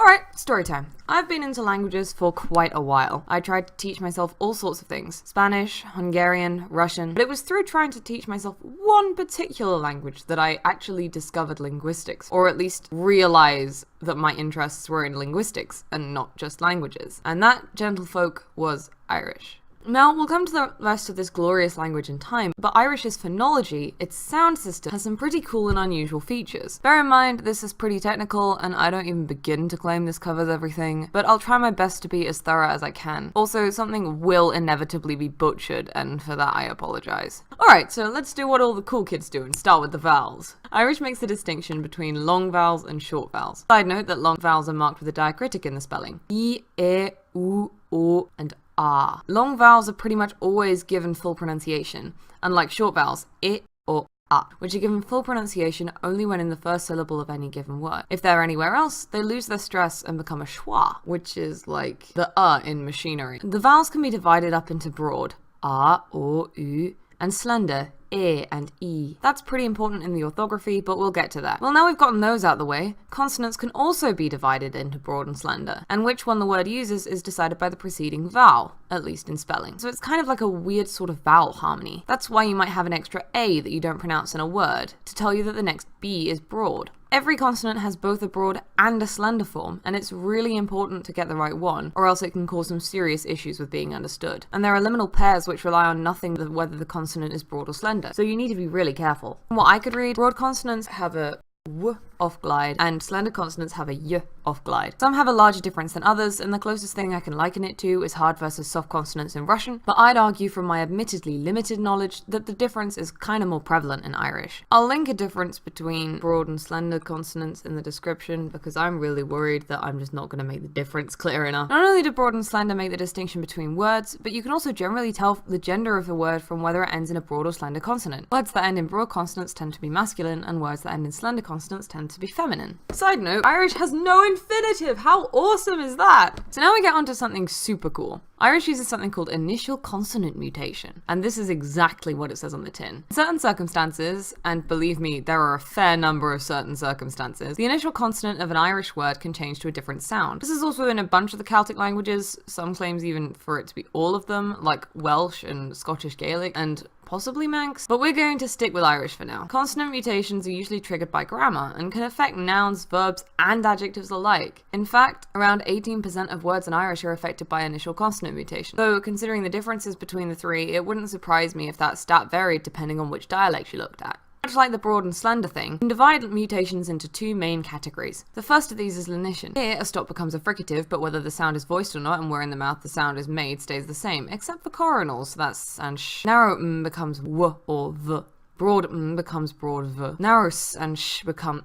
Alright, story time. I've been into languages for quite a while. I tried to teach myself all sorts of things. Spanish, Hungarian, Russian, but it was through trying to teach myself one particular language that I actually discovered linguistics, or at least realize that my interests were in linguistics and not just languages. And that, gentlefolk, was Irish. Now, we'll come to the rest of this glorious language in time, but Irish's phonology, its sound system, has some pretty cool and unusual features. Bear in mind, this is pretty technical, and I don't even begin to claim this covers everything, but I'll try my best to be as thorough as I can. Also, something will inevitably be butchered, and for that I apologize. Alright, so let's do what all the cool kids do and start with the vowels. Irish makes a distinction between long vowels and short vowels. Side note that long vowels are marked with a diacritic in the spelling. I, E, U, O, and ah. Long vowels are pretty much always given full pronunciation, unlike short vowels, I or a, which are given full pronunciation only when in the first syllable of any given word. If they're anywhere else, they lose their stress and become a schwa, which is like the in machinery. The vowels can be divided up into broad, a, o, u, and slender, E and E. That's pretty important in the orthography, but we'll get to that. Well, now we've gotten those out of the way, consonants can also be divided into broad and slender, and which one the word uses is decided by the preceding vowel, at least in spelling. So it's kind of like a weird sort of vowel harmony. That's why you might have an extra A that you don't pronounce in a word, to tell you that the next B is broad. Every consonant has both a broad and a slender form, and it's really important to get the right one, or else it can cause some serious issues with being understood. And there are liminal pairs which rely on nothing but whether the consonant is broad or slender, so you need to be really careful. From what I could read, broad consonants have a w off glide, and slender consonants have a y off glide. Some have a larger difference than others, and the closest thing I can liken it to is hard versus soft consonants in Russian, but I'd argue from my admittedly limited knowledge that the difference is kind of more prevalent in Irish. I'll link a difference between broad and slender consonants in the description, because I'm really worried that I'm just not going to make the difference clear enough. Not only do broad and slender make the distinction between words, but you can also generally tell the gender of the word from whether it ends in a broad or slender consonant. Words that end in broad consonants tend to be masculine, and words that end in slender consonants tend to be feminine. Side note, Irish has no infinitive! How awesome is that? So now we get onto something super cool. Irish uses something called initial consonant mutation, and this is exactly what it says on the tin. In certain circumstances, and believe me, there are a fair number of certain circumstances, the initial consonant of an Irish word can change to a different sound. This is also in a bunch of the Celtic languages, some claims even for it to be all of them, like Welsh and Scottish Gaelic, and possibly Manx, but we're going to stick with Irish for now. Consonant mutations are usually triggered by grammar and can affect nouns, verbs, and adjectives alike. In fact, around 18% of words in Irish are affected by initial consonant mutation. So considering the differences between the three, it wouldn't surprise me if that stat varied depending on which dialect you looked at. Much like the broad and slender thing, you can divide mutations into two main categories. The first of these is lenition. Here, a stop becomes a fricative, but whether the sound is voiced or not and where in the mouth the sound is made stays the same, except for coronals, so that's and sh. Narrow m becomes w or v. Broad m becomes broad v. Narrow s and sh become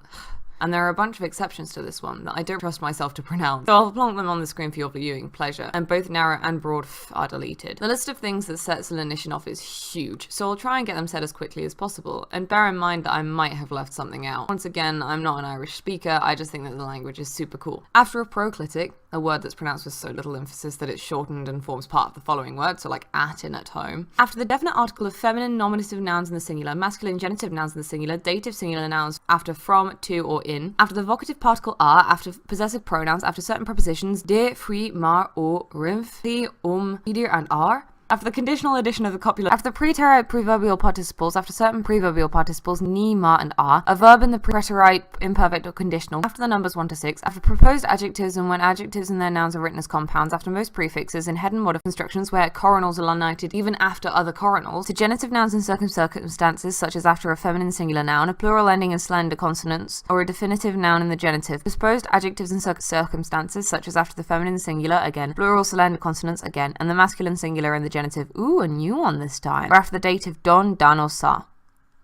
and there are a bunch of exceptions to this one that I don't trust myself to pronounce, so I'll plonk them on the screen for your viewing pleasure, and both narrow and broad f are deleted. The list of things that sets lenition off is huge, so I'll try and get them said as quickly as possible, and bear in mind that I might have left something out. Once again, I'm not an Irish speaker, I just think that the language is super cool. After a proclitic, a word that's pronounced with so little emphasis that it's shortened and forms part of the following word, so like at and at home. After the definite article of feminine nominative nouns in the singular, masculine genitive nouns in the singular, dative singular nouns after from, to, or in, after the vocative particle are, after possessive pronouns, after certain prepositions, de, free, mar, o, rimf, idir, and are, after the conditional addition of the copula, after the preterite preverbal participles, after certain preverbal participles, ni, ma, and are, a verb in the preterite imperfect or conditional, after the numbers 1 to 6, after proposed adjectives and when adjectives and their nouns are written as compounds, after most prefixes in head and mod of constructions where coronals are united even after other coronals, to genitive nouns in certain circumstances, such as after a feminine singular noun, a plural ending in slender consonants, or a definitive noun in the genitive, disposed adjectives in circumstances, such as after the feminine singular, again, plural slender consonants, again, and the masculine singular in the genitive. Ooh, a new one this time. Or after the dative don, dan, or sa.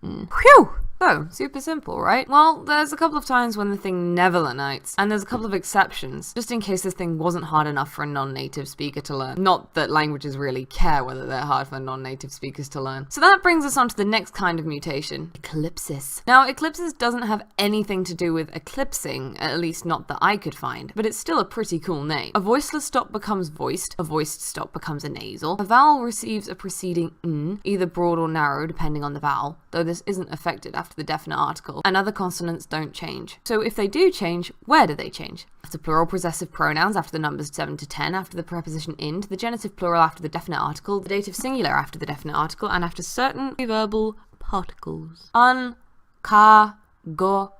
Phew! So, super simple, right? Well, there's a couple of times when the thing never lenites, and there's a couple of exceptions, just in case this thing wasn't hard enough for a non-native speaker to learn. Not that languages really care whether they're hard for non-native speakers to learn. So that brings us on to the next kind of mutation, eclipsis. Now, eclipsis doesn't have anything to do with eclipsing, at least not that I could find, but it's still a pretty cool name. A voiceless stop becomes voiced, a voiced stop becomes a nasal, a vowel receives a preceding n, either broad or narrow depending on the vowel, though this isn't affected after the definite article, and other consonants don't change. So if they do change, where do they change? After plural possessive pronouns after the numbers 7 to 10, after the preposition in, the genitive plural after the definite article, the dative singular after the definite article, and after certain preverbal particles. Un, ka, go,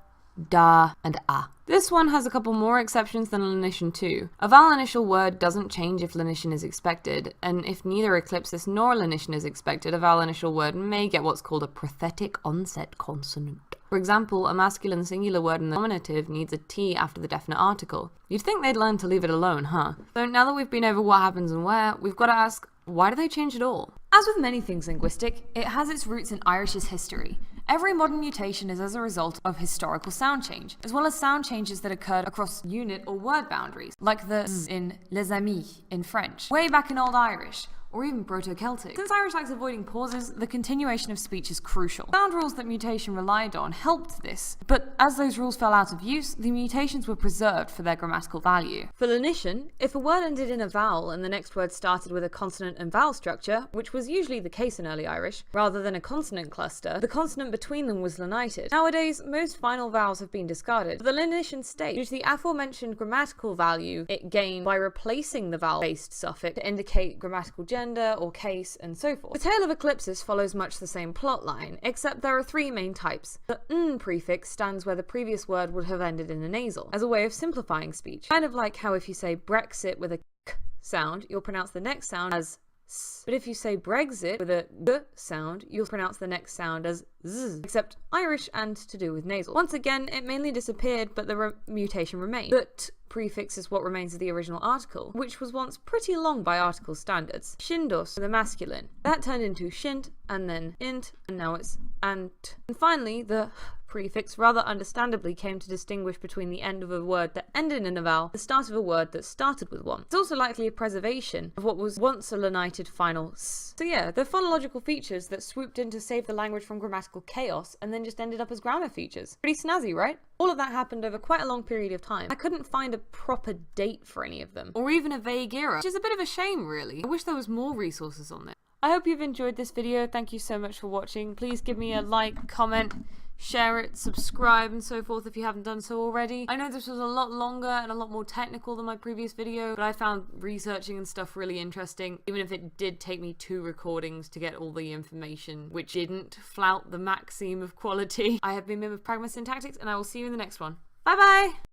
da, and a. This one has a couple more exceptions than lenition too. A vowel initial word doesn't change if lenition is expected, and if neither eclipsis nor lenition is expected, a vowel initial word may get what's called a prothetic onset consonant. For example, a masculine singular word in the nominative needs a T after the definite article. You'd think they'd learn to leave it alone, huh? So now that we've been over what happens and where, we've got to ask, why do they change at all? As with many things linguistic, it has its roots in Irish's history. Every modern mutation is as a result of historical sound change, as well as sound changes that occurred across unit or word boundaries, like the z in les amis in French, way back in Old Irish, or even Proto-Celtic. Since Irish likes avoiding pauses, the continuation of speech is crucial. Sound rules that mutation relied on helped this, but as those rules fell out of use, the mutations were preserved for their grammatical value. For lenition, if a word ended in a vowel and the next word started with a consonant and vowel structure, which was usually the case in early Irish, rather than a consonant cluster, the consonant between them was lenited. Nowadays, most final vowels have been discarded, but the lenition stayed due to the aforementioned grammatical value it gained by replacing the vowel-based suffix to indicate grammatical gender or case, and so forth. The tale of eclipsis follows much the same plot line, except there are three main types. The n prefix stands where the previous word would have ended in a nasal, as a way of simplifying speech. Kind of like how if you say Brexit with a k sound, you'll pronounce the next sound as s. But if you say Brexit with a g sound, you'll pronounce the next sound as z, except Irish and to do with nasal. Once again, it mainly disappeared, but the mutation remained. The t prefix is what remains of the original article, which was once pretty long by article standards. Shindos for the masculine. That turned into shint, and then int, and now it's ant. And finally, the prefix rather understandably came to distinguish between the end of a word that ended in a vowel, the start of a word that started with one. It's also likely a preservation of what was once a lenited final s. So yeah, they're phonological features that swooped in to save the language from grammatical chaos and then just ended up as grammar features. Pretty snazzy, right? All of that happened over quite a long period of time. I couldn't find a proper date for any of them, or even a vague era, which is a bit of a shame really. I wish there was more resources on this. I hope you've enjoyed this video. Thank you so much for watching. Please give me a like, comment, share it, subscribe, and so forth if you haven't done so already. I know this was a lot longer and a lot more technical than my previous video, but I found researching and stuff really interesting, even if it did take me 2 recordings to get all the information, which didn't flout the maxim of quality. I have been Mim of Pragma Syntactics, and I will see you in the next one. Bye bye!